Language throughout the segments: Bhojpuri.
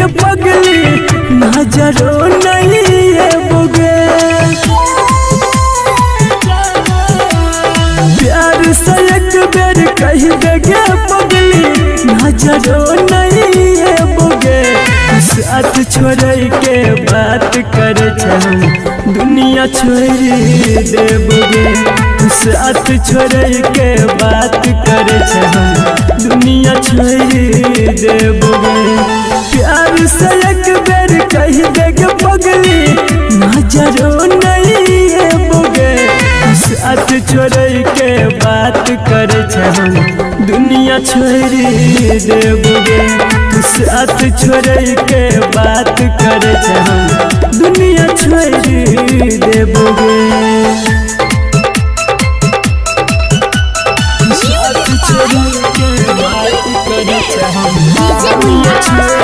देगे पगली नजरों नहीं है बोगे। प्यार से एक बेर कह देगे पगली नजरों नहीं है बोगे। साथ छोड़ के बात कर दुनिया छोड़ देबोगे। साथ छोड़ के बात कर दुनिया छोड़ देबोगे। प्यार से एक बेर कह देगे पगली नजरों नहीं है बोगे। साथ छोड़ के बात कर दुनिया छोड़ देबोगे। साथ छोड़ के बात कर दुनिया छोड़ देबोगे। साथ छोड़ के बात कर दुनिया छोड़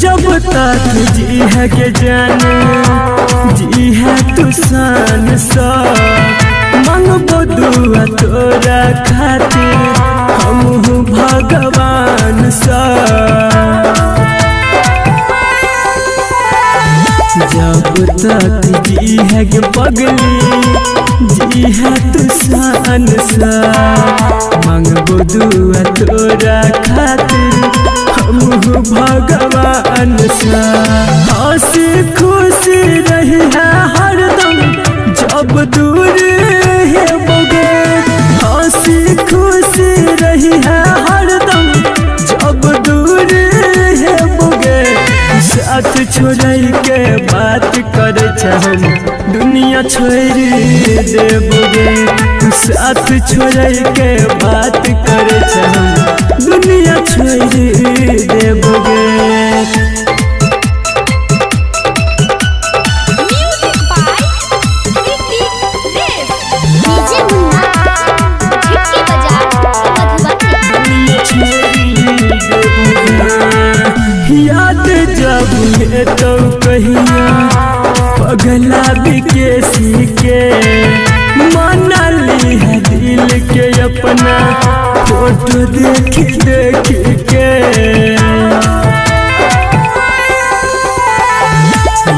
जब तक जी है के जाने जी है तू सान सा मांगबो दुआ तोरा खातिर हम भगवान सा। जब तक जी है के पगली जी है तू सान सा मांगबो दुआ तोरा खातिर हम भगवान सा। हंसी खुशी रही है हरदम जब दूर है बोगे। हंसी खुशी रही है हरदम जब दूर है बोगे। साथ छोड़ के बात कर दुनिया छोड़ देबोगे। साथ छोड़ के बात कर दुनिया छोड़ देबोगे। याद जब है तो कहिया पगला बिकेसी के मना ली है दिल के अपना फोटो देख देख के।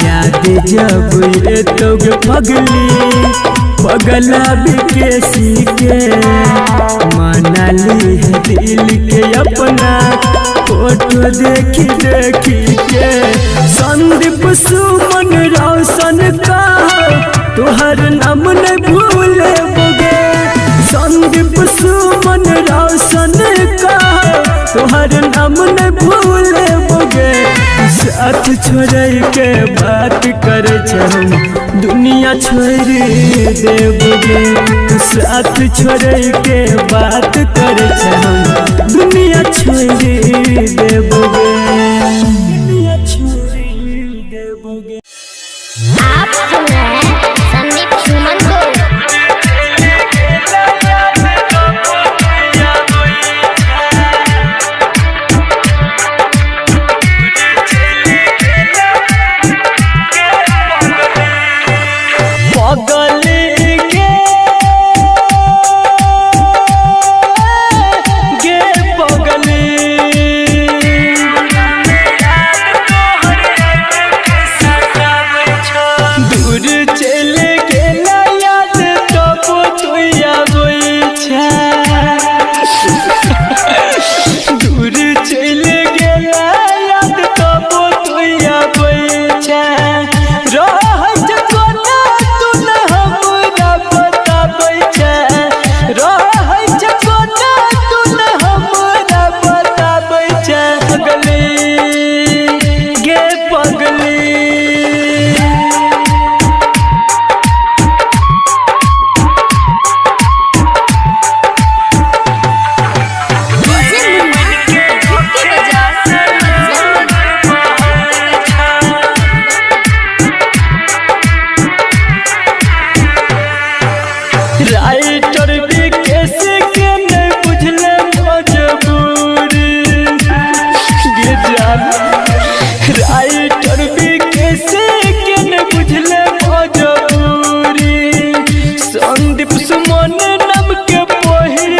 याद जब है तो पगली पगला बिकेसी के मना ली है दिल के अपना फोटो देखी देखी के। संदीप सुमन रोशन का तुहर नाम नहीं भूले बोगे। संदीप सुमन रोशन का तुहर नाम नहीं भूले बोगे। साथ छोड़ के बात कर दुनिया छोड़ देबोगे। साथ छोड़ के बात कर दुनिया छोड़ देबोगे। दुनिया छोड़ देबोगे। आप सुन रहे हैं संदीप सुमन को। संदीप सुमन नाम के पहिल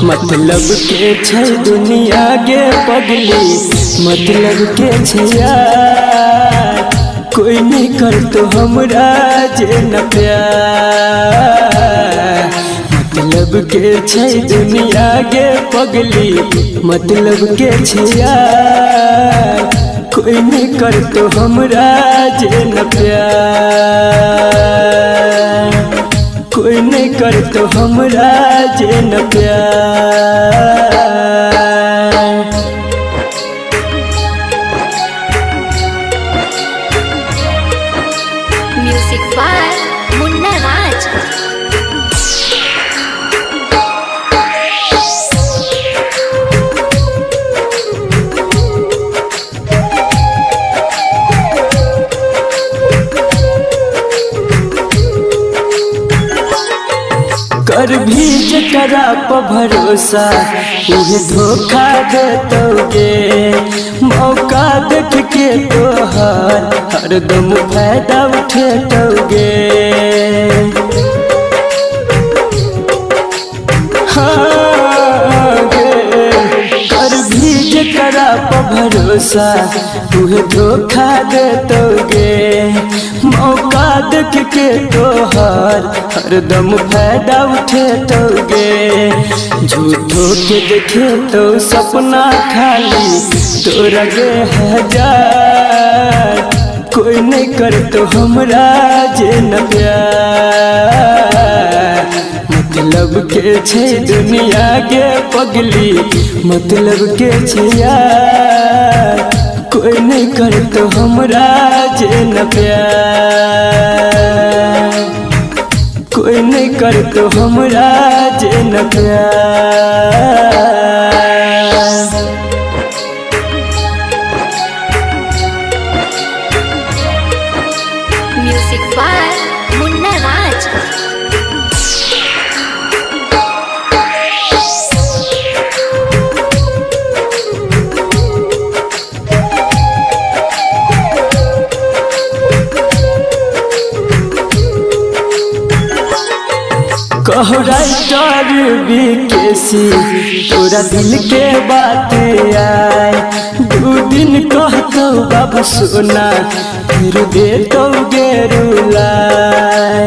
मतलब के छै दुनिया गे पगली, मतलब के छै यार, कोई नहीं कर तो हमरा जे न प्यार। मतलब के छै दुनिया गे पगली, मतलब के छै यार, कोई नहीं कर तो हमरा जे न प्यार, कोई नहीं कर तो हमरा जे न प्यार। म्यूजिक बाय मुन्ना राज। कर भी जकरा पर भरोसा उहे धोखा देतोगे, मौका देख के तोहर हरदम फायदा उठेतोगे। हाँ गे, कर भी जकरा पर भरोसा उहे धोखा देतोगे, मौका देख के तोहर हरदम फायदा उठेतोगे। झूठो के देखे तो सपना खाली तोरा गे हजार, कोई नहीं कर तो हमरा जे न प्यार। मतलब के छै दुनिया गे पगली, मतलब के छै यार, कोई नहीं कर तो हमरा जे न प्यार, कोई नहीं कर तो हमरा जे न प्यार। म्यूजिक बाय मुन्ना राज। कहो राइटर बीकेसी तोरा दिल के बात आए, दू दिन कहतो बाबू सोना फिर देतो गे रुलाए।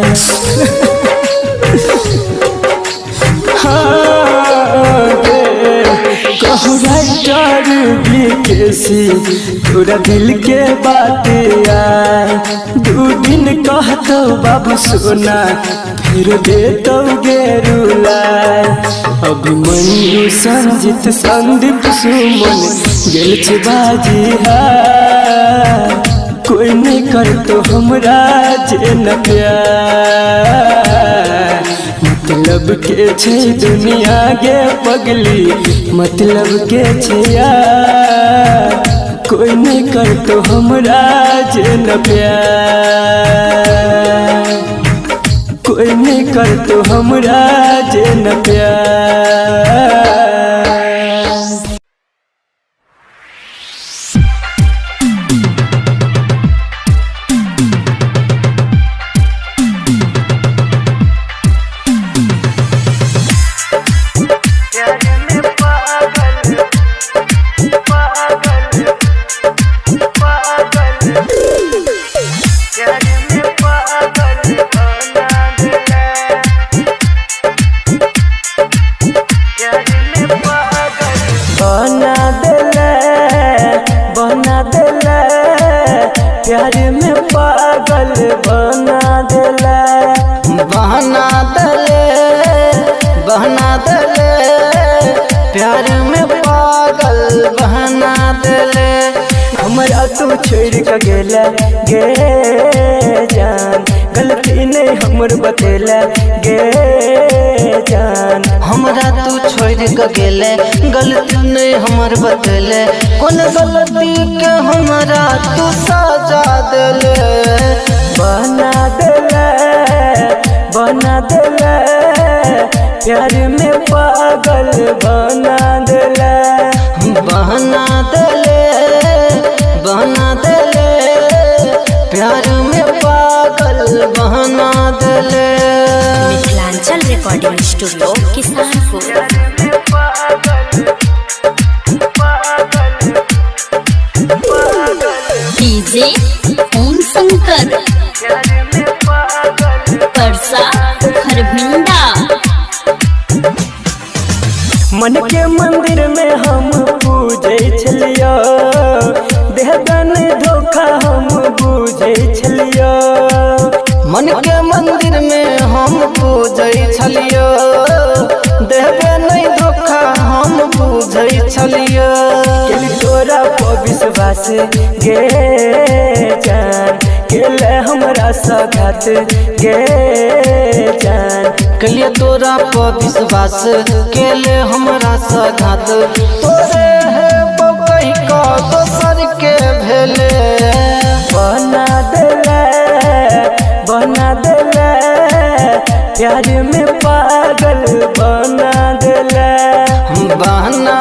हाँ गे, कहो राइटर बीकेसी तोरा दिल के बात आए, दू दिन कहतो बाबू सोना फिर देतो गे रुलाए। अभिमन्यु संजित संदीप सुमन गेल छै बाजी हार, कोई नहीं कर तो हमरा जे न प्यार। मतलब के छै दुनिया गे पगली, मतलब के छै यार, कोई नहीं कर तो हमरा जे न प्यार, कोई नहीं कर तो हमरा जे न प्यार। प्यार में पागल बना देला, बहना दले बहना दले, प्यार में पागल बहना दले। हमरा तू छोड़ के गेला गे जान, गलती नहीं हमर बतेला गे जान। हमरा तू छोड़ के गेले, गलती नहीं हमर बतेले, कौन गलती के हमरा तू सजा देले। बना देला बना देला, प्यार में पागल बना देला, बहना दले बहना दले, प्यार में पागल बहना दले। Mithilanchal recording studio Kisanpur. DJ Om Shankar Parsa Kharbhinda. मन के मंदिर में हम पूजे छलियो, देहदान धोखा हम पूजे छलियो। मन के मंदिर में हम पूजे छलियो, देहबे नहीं धोखा हम पूजे छलियो। केली तोरा पर विश्वास गे जान, केले हमरा साथ गे जान। कलिए तोरा पर विश्वास केले हमरा सघात, तोरे है बकई का दोसर के भेले। बना देले प्यार में पागल बना देले। बहना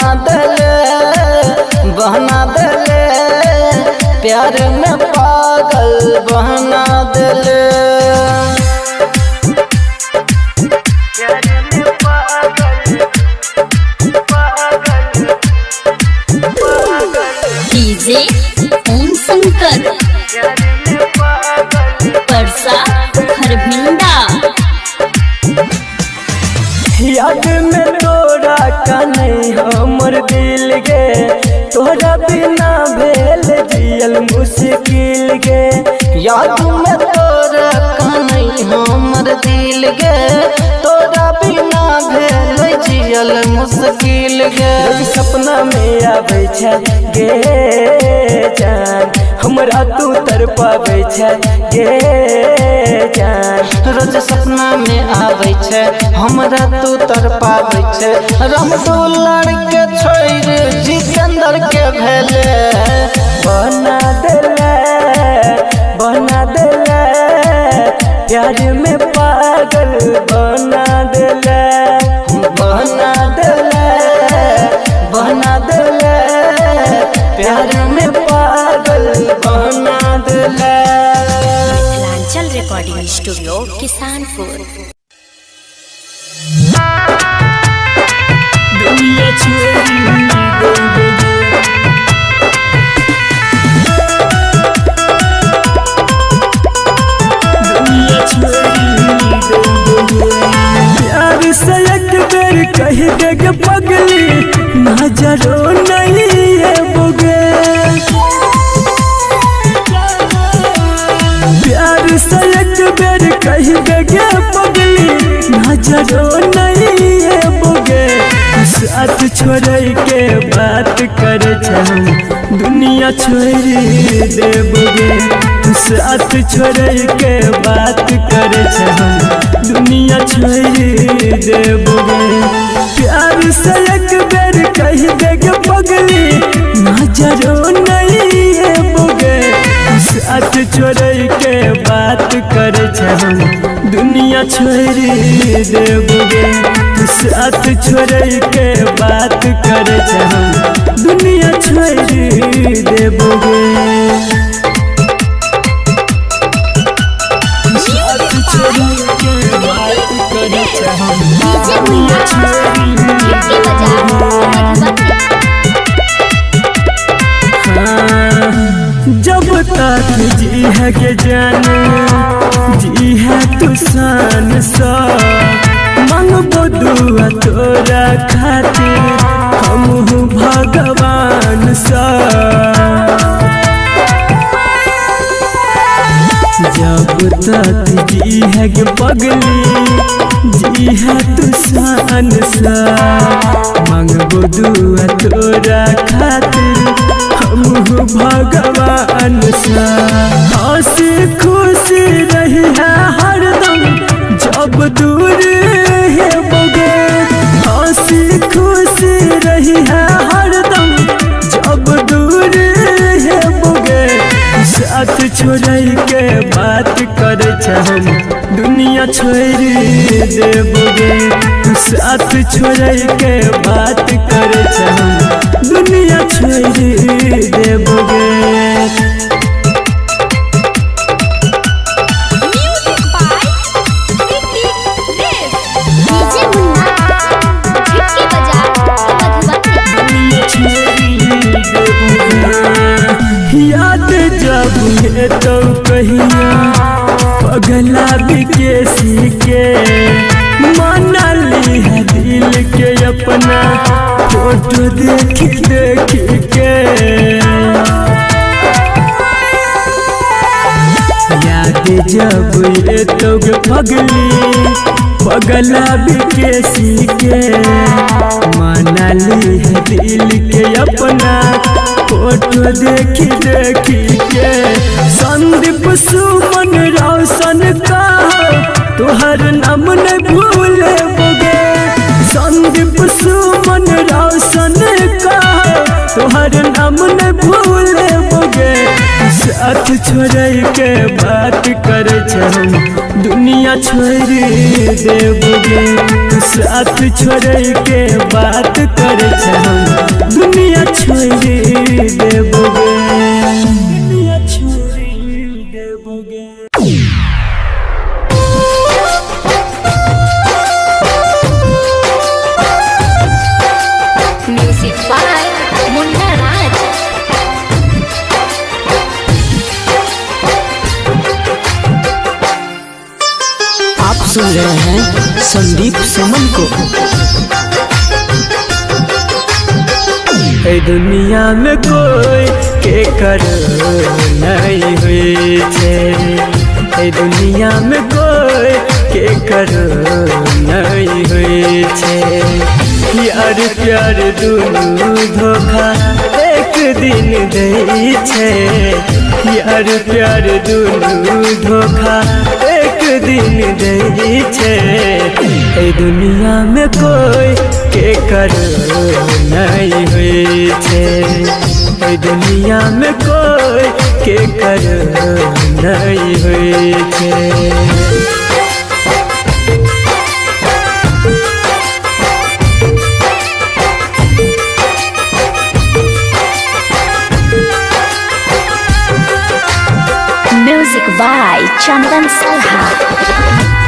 देले प्यार में पागल बहना देले। डीजे ओम शंकर परसा खरभिंडा। याद में तोरा का नहीं हमर दिल गे, तोरा बिना भेल जियल मुश्किल गे। याद में तोरा का नहीं हमर दिल गे, तोरा बिना भेल जियल मुश्किल गे। सपना में आबै छै गे जान, हमरा तू तरपाबै छै गे जान। रोज सपना में आबै छै हमरा तू तरपाबै छै। रामदुलार के छोड़ जितेंद्र के भेले। बना देले प्यार में पागल बना देले। बना देले प्यार में पागल बना देले। Mithilanchal recording studio Kisanpur. दुनिया छोड़ी प्यार से एक बेर कह देगे पगली, नजरो नहीं है बोगे। प्यार से एक बेर कह देगे पगली, नजरो नहीं है बोगे। साथ छोड़ के बात कर दुनिया छोड़ देबोगे। साथ छोड़ के बात कर दुनिया छोड़ देबोगे। प्यार से एक बेर कह देगे पगली, नजरो नहीं है बोगे। साथ छोड़ के बात कर दुनिया छोड़ देबोगे। साथ छोड़ के बात कर दुनिया छोड़ देबोगे। साथ छोड़ के बात कर दुनिया छोड़ जब तक जी है के जाने जी है तू शान सा। मांगबो दुआ तोरा खातिर हम भगवान सा। जब तक जी है के पगली जी है तू शान सा। मांगबो दुआ तोरा खातिर हम भगवान सा। हंसी खुशी रही है हरदम जब दूर है बोगे। हंसी खुशी रही है हरदम जब दूर है बोगे। साथ छोड़ के बात कर दुनिया छोड़ देबोगे। साथ छोड़ के बात कर दुनिया छोड़ देबोगे। याद जब ये तो कहिया पगला विकेसी के मना ली है दिल के अपना फोटो देख के याद जब ये तो पगला विकेसी के मना ली है दिल के अपना फोटो देख के संदीप सुमन रोशन का तुहर नाम न भूले बोगे संदीप सुमन रोशन का तुहर नाम न भूले बोगे साथ छोड़ के बात कर दुनिया छोड़ देबोगे साथ छोड़ के बात कर दुनिया छोड़ देबोगे दुनिया छोड़ देबोगे। म्यूजिक बाय मुन्ना राज। आप सुन रहे हैं संदीप सुमन को। दुनिया में कोई के कर नहीं हुई छे दुनिया में कोई के कर नहीं हुई छे यार प्यार दुनू धोखा एक दिन दे छे यार प्यार दुनू धोखा एक दिन दे छे दुनिया में कोई के कर नहीं हुई छे दुनिया में कोई के कर नहीं हुई छे। म्यूजिक बाय चंदन सलहा।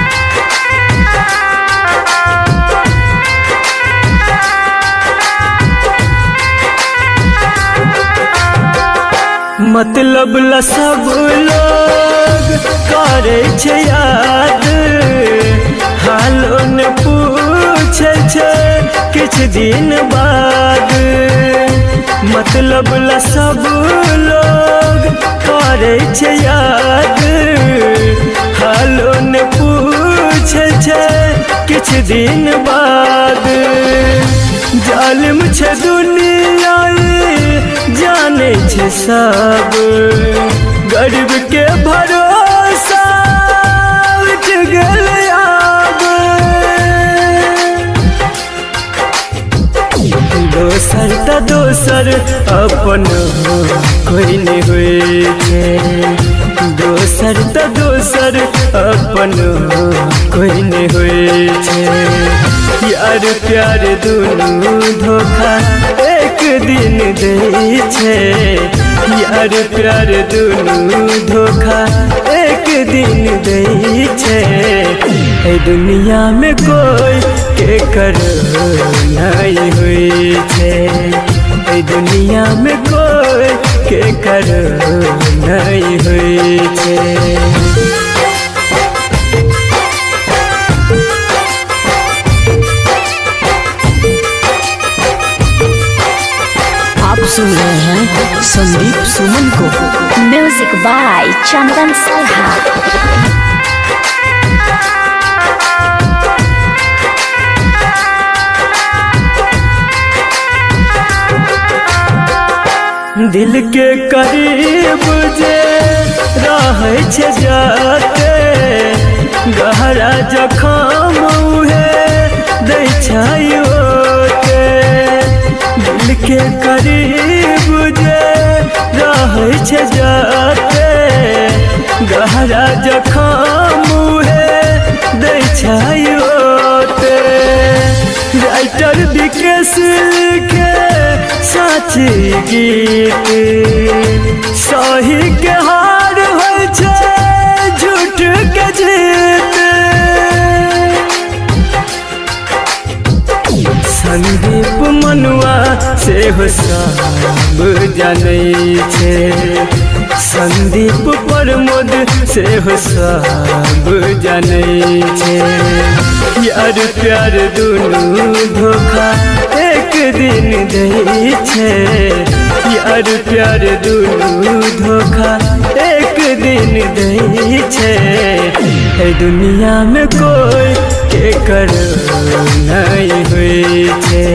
मतलब ला सब लोग करे छे याद हालो ने पूछे छे किछ दिन बाद मतलब ला सब लोग करे छे याद हालो ने पूछे छे किछ दिन बाद जालिम छे दुनिया जाने छे सब गरीब के भरोसा उठ गल आब दोसर त दोसर अपन कोई नहीं हुई छे दोसर त दोसर अपन कोई नहीं हुई छे यार प्यार दुनू धोखा एक दिन दे छे यार प्यार दुनू धोखा एक दिन दे छे दुनिया में कोई के कर नहीं हुई छे दुनिया में कोई के कर नहीं हुई छे। आप सुन रहे हैं संदीप सुमन को। म्यूजिक बाय चंदन सलहा। दिल के करीब जे रहे छे जाते गहरा जखम उहे दै छायोते दिल के करीब जे रहे छे जाते गहरा जखम उहे दै छायोते राइटर विकेश लिखे साची गीत सही के हार हो झूठ के जीत संदीप मनुआ से हो सब जानै छे संदीप प्रमोद से हो सब जानै छे यार प्यार दुनू धोखा एक दिन दै छे यार प्यार दुनू धोखा एक दिन दै छे दुनिया में कोई के कर नहीं हुई छे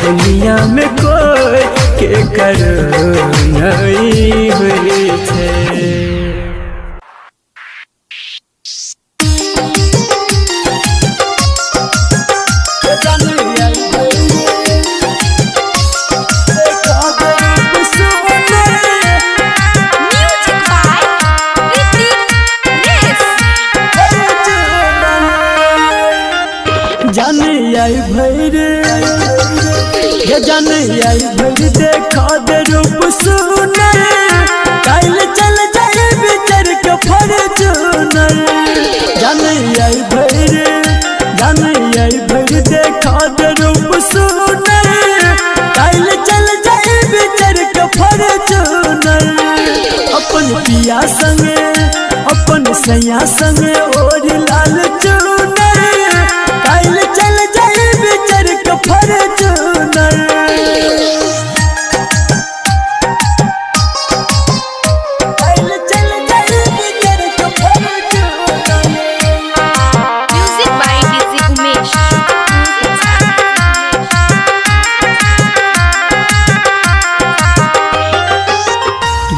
दुनिया में कोई के कर नहीं हुई छे। जाने आई भर देखा दे रूप सुने काल चल जाए बिचर के फॉर्च्यूनर जाने आई भर देखा दे रूप सुने काल चल जाए बिचर के फॉर्च्यूनर अपन पिया संगे अपन सैया संगे और लाल चूनर काल चल जाए बिचर के फॉर्च्यूनर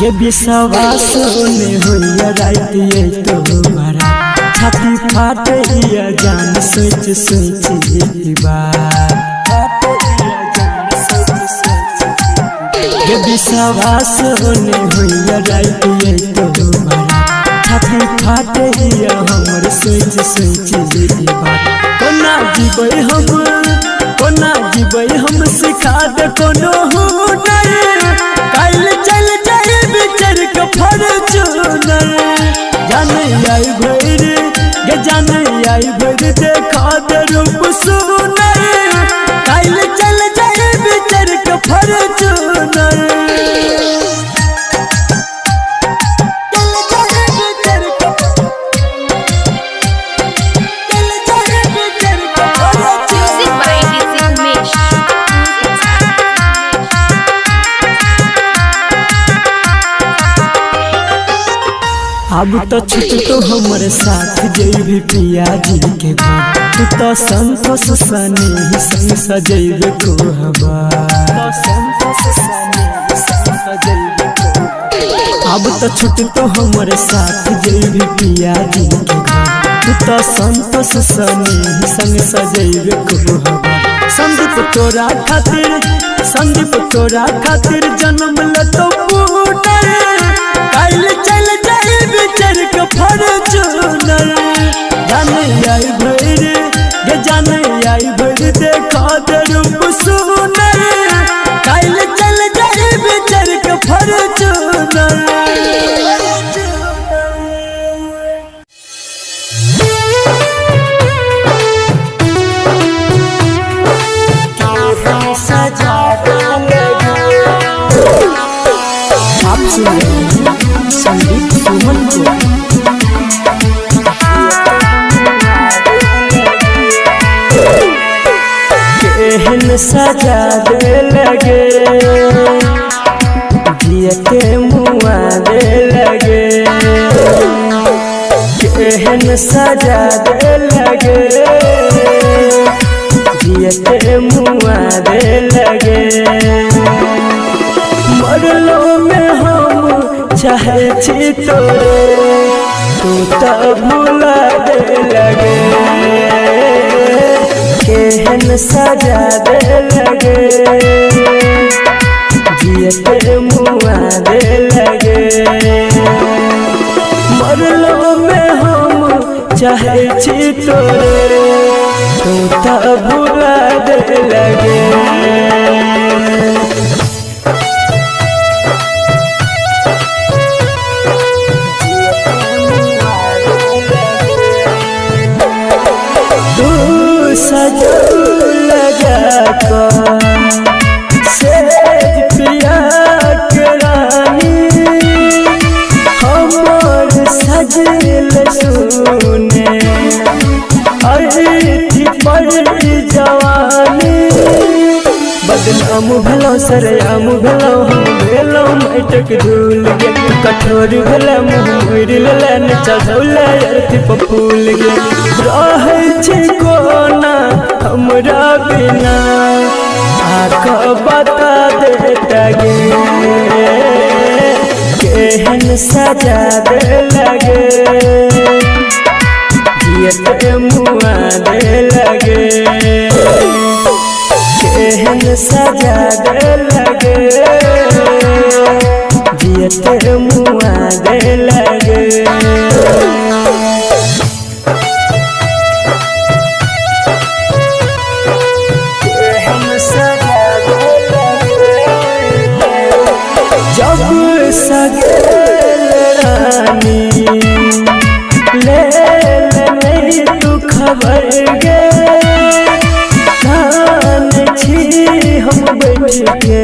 ये विश्वास ने होइया रात ये तो हमारा छाती फाटे या जान सोच सोच बार ये विश्वास ने होइया रात ये तो हमारा छाती फाटे या हमर सोच सोच बार कोना जीबै हम सिखा दे कोनो हुनर काल चल जाए बिचर के फॉर्च्यूनर जाने आई भर देखा दे रूप सुनर काल चल जाए बिचर के फॉर्च्यूनर अब तो छुट तो हमारे साथ जैबे पिया जी के घर तू तो संतोष सने ही संग सजैबे को हवा अब तो छुट तो हमारे साथ जैबे पिया जी के घर तू तो संतोष सने ही संग सजैबे को हवा संदीप तोरा खातिर जन्म ल तो पुनर काल चल जाए बिचर के फॉर्च्यूनर जाने आई भर देखा दे रूप सुनर काल चल जाए बिचर के फॉर्च्यूनर आप सुन रहे हैं संदीप सुमन को केहन सजा दे लगे जियते मुआ दे लगे केहन सजा दे लगे जियते मुआ दे लगे मरलो में हम चाहे छी तोरे तू तो भुला दे लगे केहन सजा दे लगे जियते मुआ दे लगे मरलो में हम चाहे छी तोरे तू तो भुला दे लगे सरेआम भेलौ हम भेलौ माटिक धूल गे कठोर भेलै मुँह मोड़ि लेलैन चढ़ौले अर्थी पर फूल गे रहै छै कोना हमरा बिना आके बता देता गे केहन सजा दे लगे जियते मुआ दे लगे केहन सजा दे लगे जियते मुआ दे लगे जब सगेल रानी ले नहीं तू खबर गे कान छी हम बैठ के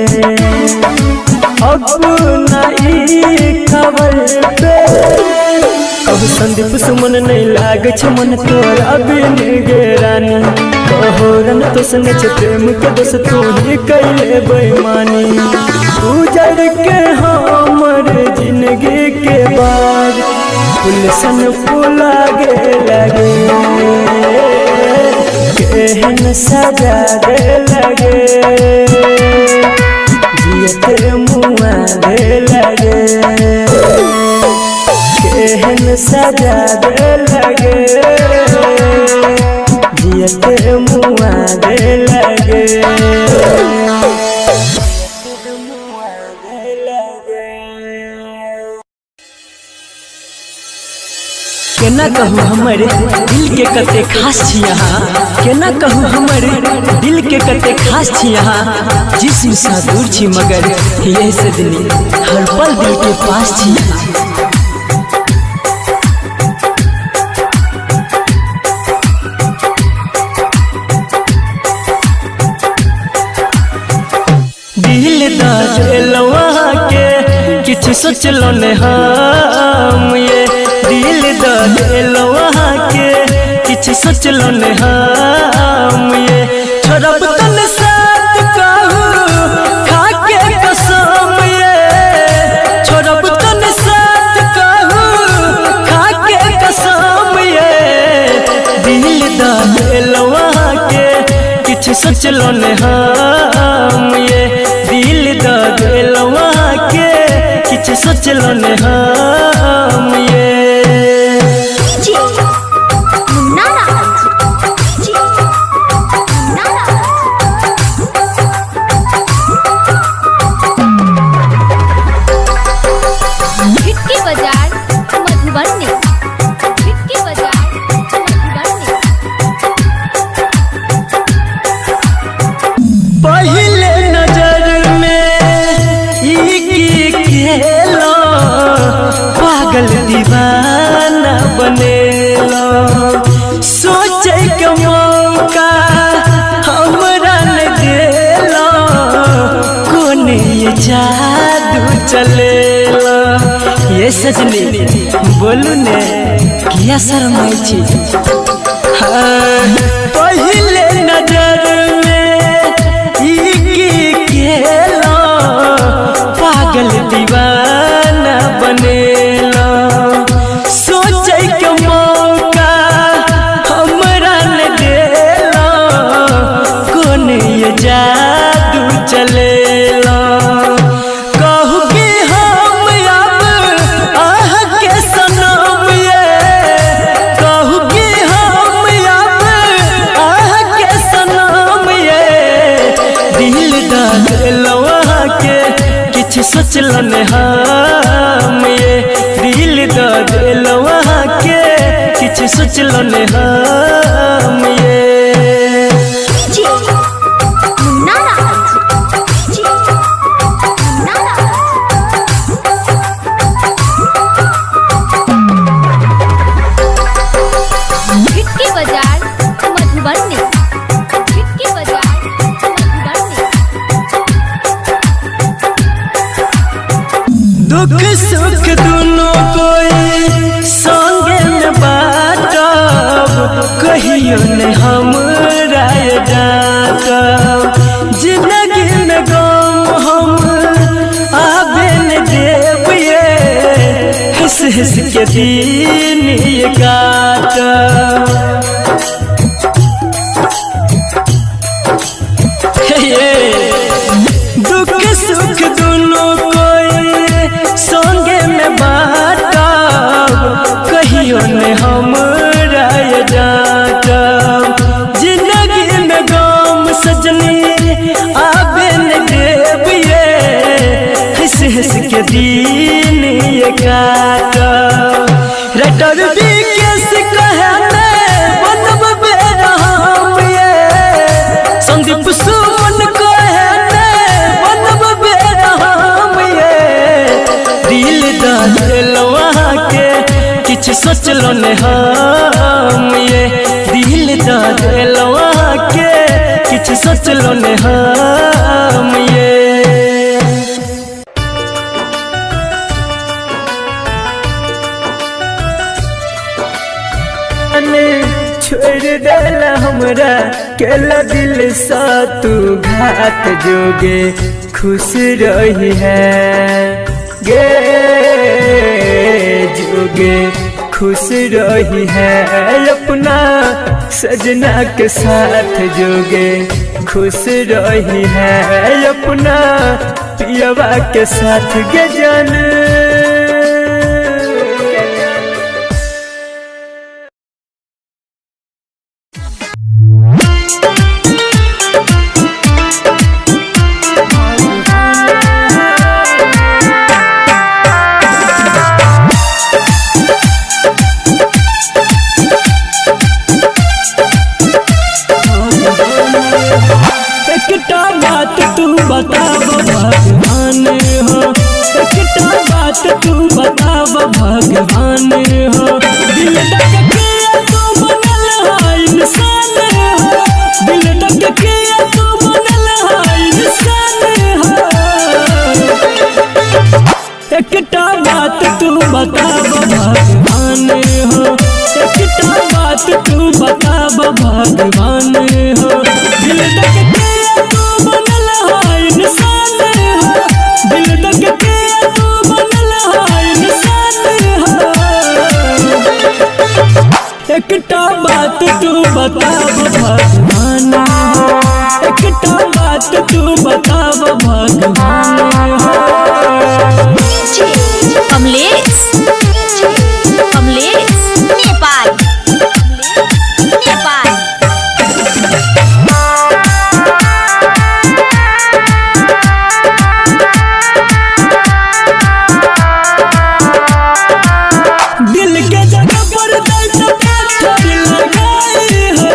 अपना ई खबर पे अब संदीप सुमन नहीं लाग छ मन तोरा बिन गे रानी कहोरन तो सने छ प्रेम के दोस्त तू ही कैले बेईमानी उजड़ के हमर जिंदगी के बाद फुलसन फुलागे लगे केहन सजा दे लगे जियते मुआ दे लगे केहन सजा दे लगे जियते मुआ दे लगे केना कहूँ हमारे दिल के कते खास छी यहाँ केना कहूँ हमारे दिल के कते खास छी यहाँ जिस्म सा दूर छी मगर यही से दिल हर पल दिल के पास छी दिल दलवा के किछ सोचलो ने हम ये दिल दलवा के किछ सोचलो ने हम ये छोड़ब तन साथ कहूँ खा के कसम ये छोड़ब तन साथ कहूँ खा के कसम ये दिल दलवा के किछ सोचलो ने हम ये दिल दलवा के किछ सोचलो ने हम ये पहले नजर में ई खेलो पागल दीवाना बनेलो सोचे के मौका हमरा न देलो कोने ये जादू चलेलो ये सजनी बोलू ने किया शर्माई छी पहले नजर पागल दीवाना बनेला सोचे के मौका हमरा न देला कोने ये जादू चलेला कहू कि हम अब आह के सनम ये कहू कि हम अब आह के सनम ये दिल दलवा के किछ सोचलो ने हम ये दिल दलवा के किछ सोचलो ने हम ये दुख सुख दोनों कोई संगे में बाटब कहियो ने हमरा डांटब जिंदगी में गम के दिन ये काटा दुख सुख दोनों कोई संगे में बाटा कहियो ने हमरा जाटा जिंदगी में गम सजनी आबे न देविए हंस हंस के दिन ये काटा रटर भी कैसे कहे बनब बेरहम ये संदीप सुमन कहे बनब बेरहम ये दिल दहलवा के किछ सोचलो ने हम ये दिल दहलवा के किछ सोचलो ने हम ये छोड़ देला हमरा केला दिल सा तू घात जोगे खुश रही है गे जोगे खुश रही है अपना सजना के साथ जोगे खुश रही है अपना पियवा के साथ गे जान भगवान हो दिल डक के तू बनल है इंसान हो दिल डक के तू बनल है इंसान हो एकटा बात तू बताब भगवान हो एकटा बात तू बताब भगवान हो दिल डक के तू बनल है इंसान हो दिल डक के तू बनल है एकटा बात तू बताब भगवान हो एकटा बात तू बताब भगवान हो कमलेश कमलेश नेपाल नेपाल दिल के जगह पर पत्थर लगाए हो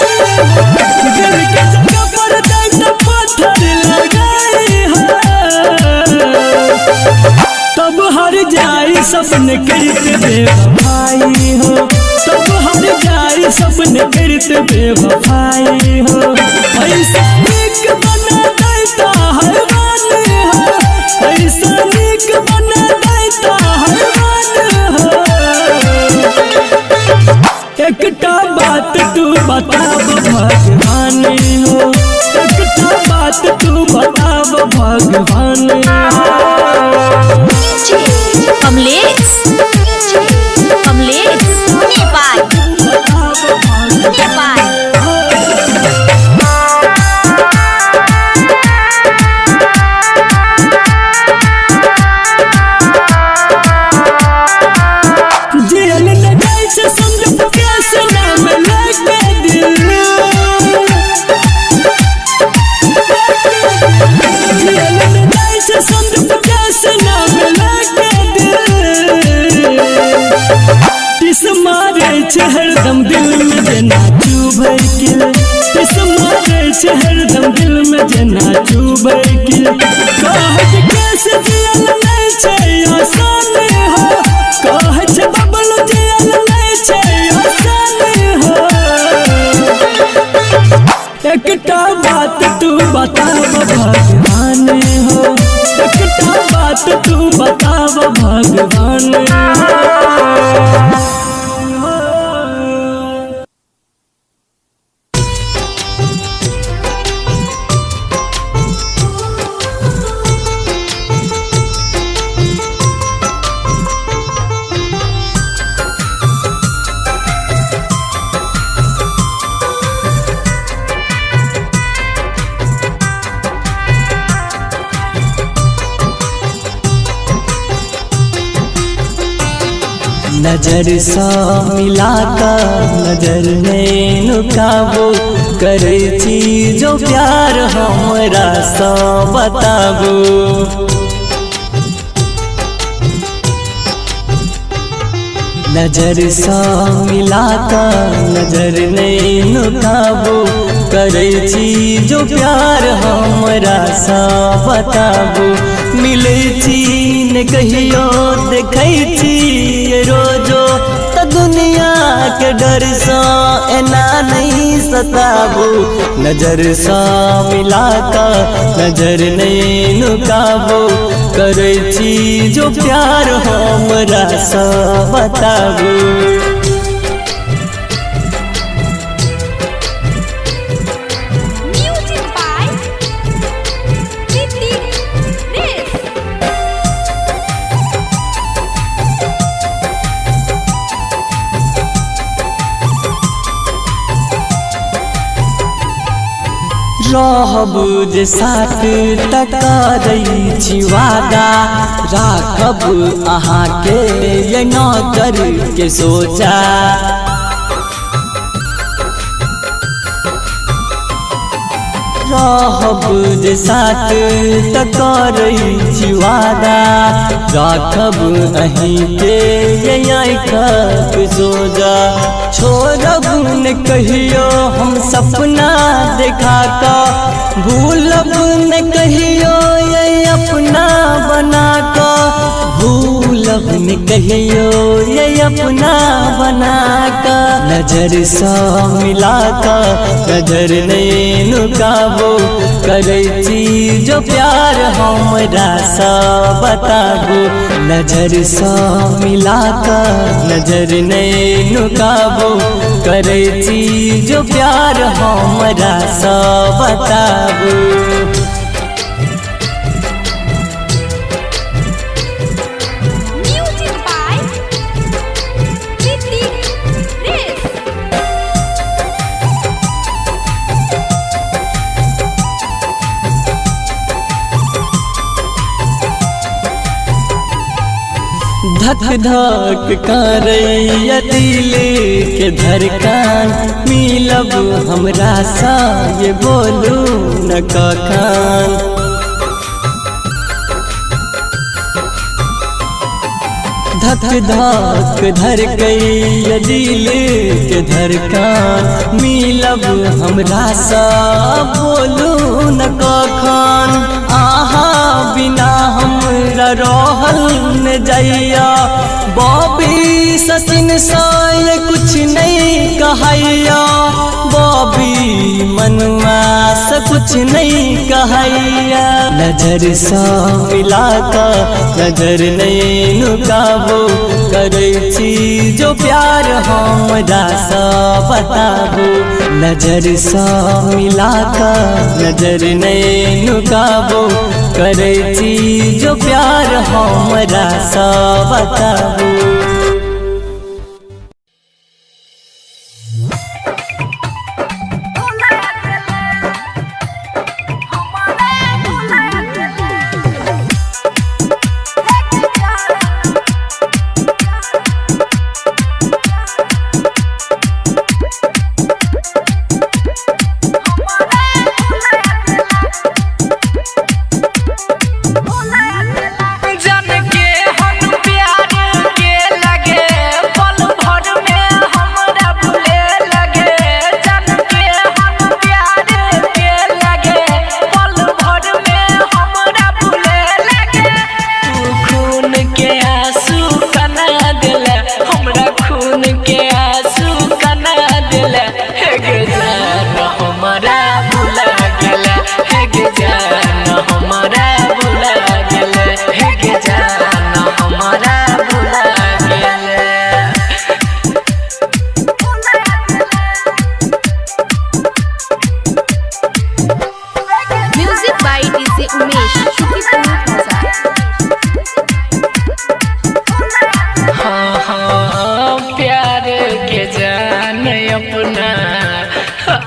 दिल के जगह पर पत्थर लगाए हो तब हर जाई सपने करते बेवफाई हो तब हर जाई सपने करते बेवफाई हो ऐसा एक बना देता हैवान हो ऐसा एक बना देता हैवान हो एकटा बात तू बताब भगवान हो एकटा बात तू बताब भगवान हो कमलेश कमलेश नेपाल नेपाल जेल न जाए से समझ कैसे नाम लगे दिल जेल न जाए से समझ कैसे नाम लगे दिल टिस मारे छे हरदम दिल में जना चुभै किल टिस मारे छे हरदम दिल में जना चुभै किल कहत कैसे जियल नहीं छे आसान हो कहत बबल जियल नहीं छे आसान हो एकटा बात तू बताब भगवान हो एकटा बात तू बताब भगवान हो नजर सा मिलाकर नजर में नुकाबो करे छी जो प्यार हमरा सा बताबो। नजर सा मिलाकर नजर में नुकाबो करे छी जो प्यार हमरा सा बताबो। मिले छी न कहियो देखै छी रोजो त दुनिया के डर सा एना नहीं सताबो। नजर सा मिलाकर नजर नहीं नुकाबो करे छी जो प्यार हमरा सा बताबो। रहब जे साथ टकरै छी वादा राखब अहाँ के ये नौकर के सोचा। रहब जे साथ टकरै छी वादा राखब अहीं के ये आँखक सोजा। छोड़ब न कहियो हम सपना देखा कर भूलब न कहियो ये अपना बना कर। भूलब न कहियो ये अपना बना कर। नजर सा मिलाकर नजर नहीं नुकाबो करे छी जो प्यार हमरा सा बताबो। नजर सा मिलाकर नजर नहीं नुकाबो करे छी जो प्यार हमरा सा बताबो। धक धक करैया दिल के धड़कन मिलब हमरा सा ये बोलू न कखन। धक धक धड़कैया दिल के धड़कन मिलब हमरा सा बोलू न कखन। आहा बिना हमरा रहल न जाइया बॉबी सचिन सा ये कुछ नहीं कहैया। बॉबी मनुआ से कुछ नहीं कहैया। नजर सा मिलाकर नजर नहीं नुकाबो करे छी जो प्यार हमरा सा बताबो। नजर सा मिलाकर नजर नहीं नुकाबो करे छी जो प्यार हमरा सा बताबो।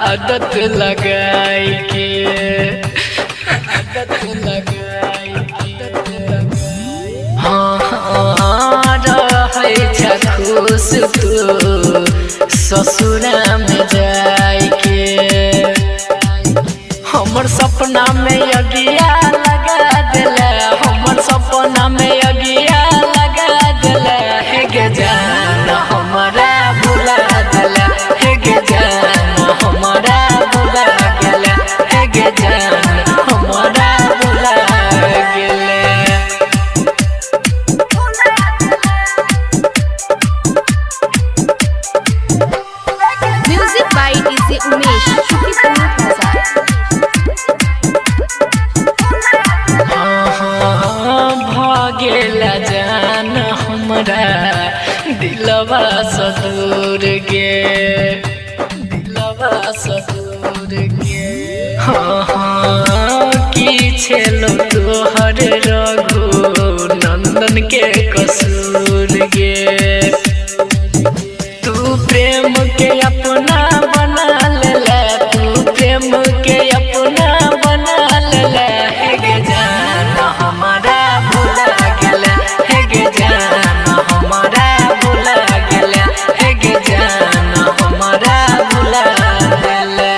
आदत लगाई के हाँ हाँ रहे छखू खुश तू ससुरा में जाके हमर सपना में अगिया लगा दिला हमर सपना में अगिया लगा दिला हे गे जान हमारा भुला दिला हे गे जान हमारा भुला गेला हे गे जान हमारा भुला गेला। म्यूजिक बाय डीजे उमेश शुक्रिया बाजार। भागेला जान हमरा दिलवा सदूर गे दिलवा सदूर गे की छेलो तोहर रघु नंदन के कसूर गे तू प्रेम के अपना बना लेला तू प्रेम के अपना बना लेला हे गे जान हमारा भुला गेला हे गे जान हमारा भुला गेला हे गे जान हमारा भुला गेला।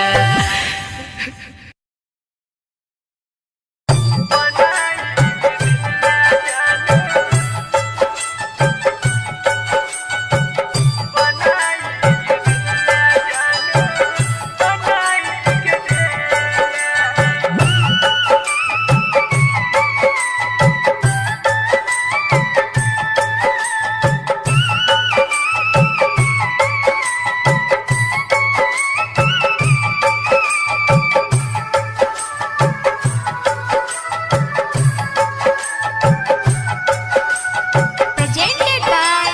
Presented by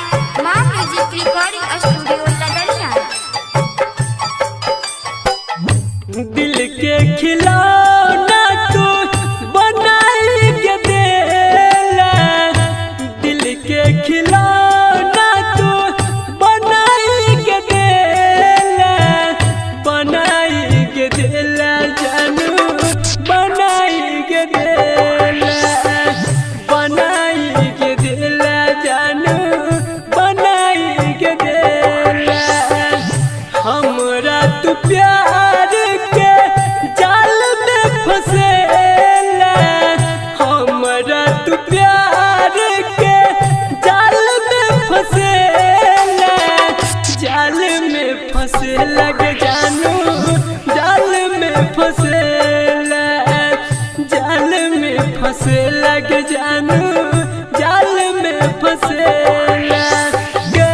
Ma Music Recording Studio, Ladania। दिल के खिलौना तू बनाई के देला दिल के खिलौना तू बनाई के देला जानू बनाई के देला जानू बनाई के देला हमरा तू प्यार के जाल में फसेला हमरा तू प्यार के जाल में फसेला के जानू जाल में फसेला के जानू जाल में फसेला गे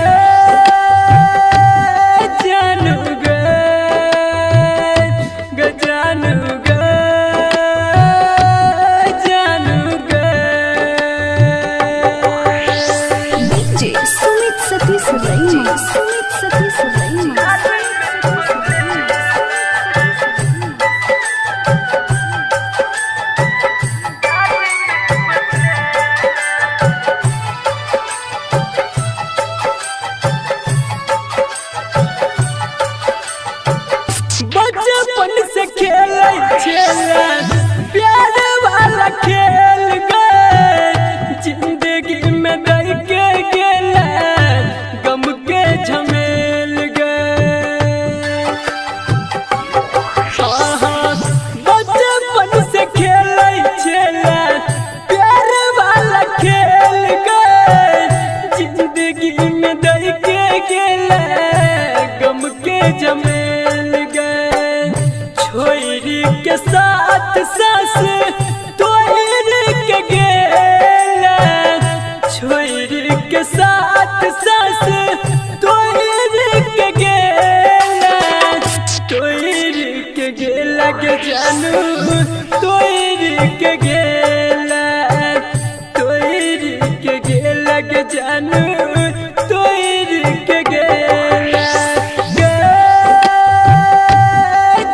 जानू गे जानू गे जानू गे DJ Sumit Satish Raima. Sumit Satish Raima. बचपन से खेलै छेला प्यार वाला खेल गए जिंदगी में दर के गेला गम के झमेल गए बचपन से खेलै छेला प्यार वाला खेल गए जिंदगी में दर के गेला गम के झमेल गए छोरी के साथ सास तोड़ के गेला छोरी के साथ सास तोड़ के गेला के जानू तोड़ के गेला के जानू तोड़ के गेला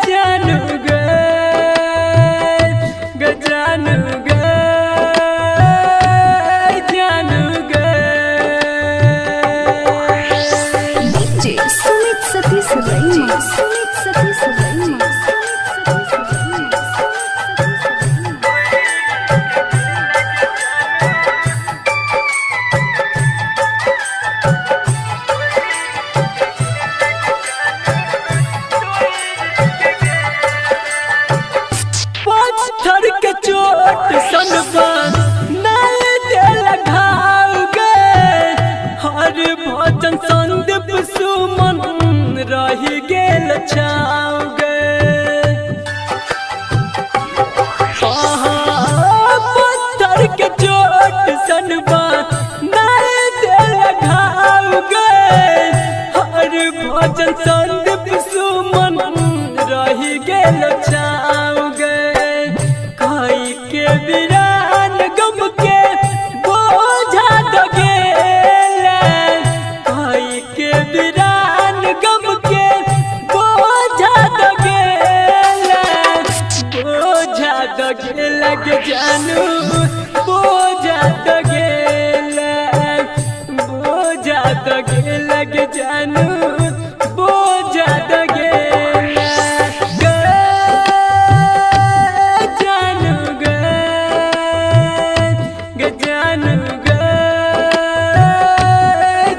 जानू DJ Sumit Satish Raima. Sumit Satish Raima. चोट सनबा नहीं दिल घाव गे हर भजन संदीप सुमन रही गेल छाव गे पत्थर के चोट सनबा नहीं दिल घाव गे हर भजन संदीप सुमन रही गेल छाव गे खाई के वीरान गम के बोझा दगेला खाई के वीरान गम के बोझा दगेला के जानू बोझा दगेला के जानू बोझा दगेला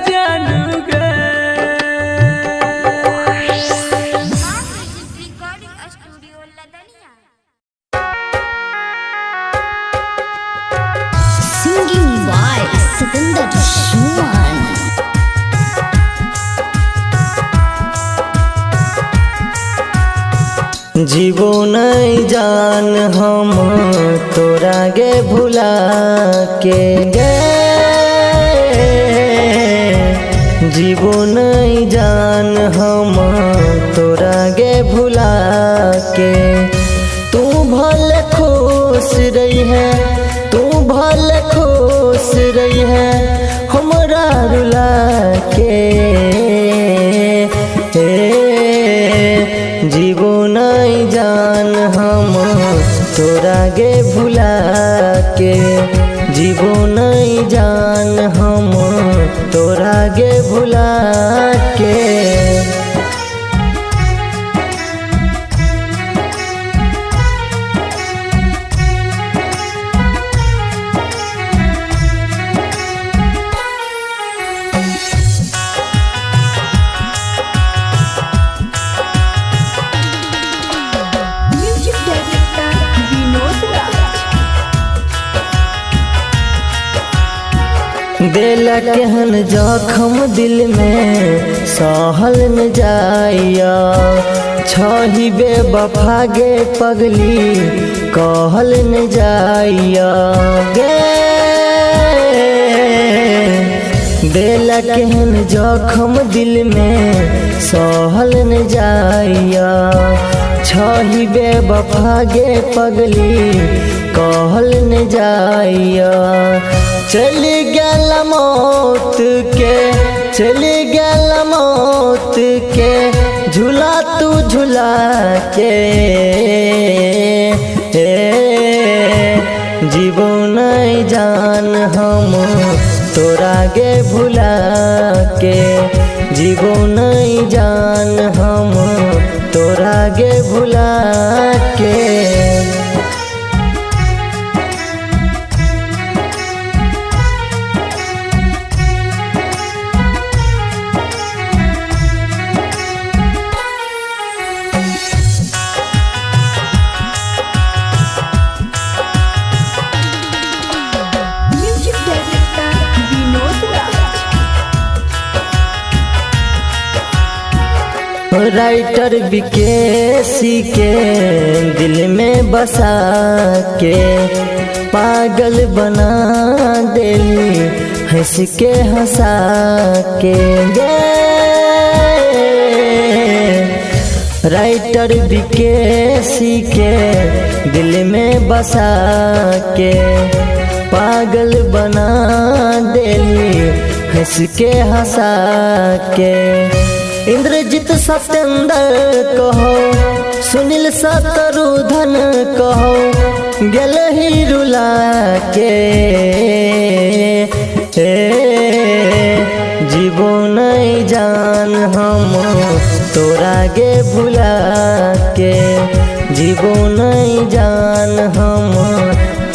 जानू रिकॉर्डिंग स्टूडियो लदनिया। Singing by Satinder Shuman. जीवो नहीं जान हम तोरा गे भुला के गे जीवो नहीं जान हम तोरा गे भुला के तू भले खुश रही है तू भले खुश रही है हमरा रुला के जीवो नहीं जान हम तोरा गे भुला के जीवो नहीं जान हम तोरा गे भुला के Music director Vinod Raj. देला केहन जखम दिल में सहल न जाइया छही बेवफा गे पगली कहल न जाइया गे देला केहन जखम दिल में सहल न जाइया छही बेवफा गे पगली कहल न जाइया चली गल मौत के चली गल मौत के झूला तू झूला के जीवो नहीं जान हम तोरा गे भुला के जीवो नहीं जान हम तोरा गे भुला के Music director Vinod Raj. Writer विकेसी के दिल में बसा के पागल बना देली हंस के हंसा के गे राइटर विकेसी के दिल में बसा के पागल बना देली हंस के हंसा के इंद्रजीत सत्येंद्र कहो सुनील शत्रुधन कहो गेल ही रुला के जीवो नहीं जान हम तोरा गे भुला के जीवो नहीं जान हम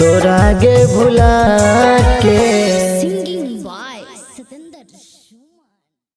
तोरा गे भुला के Singing by Satinder Shuman.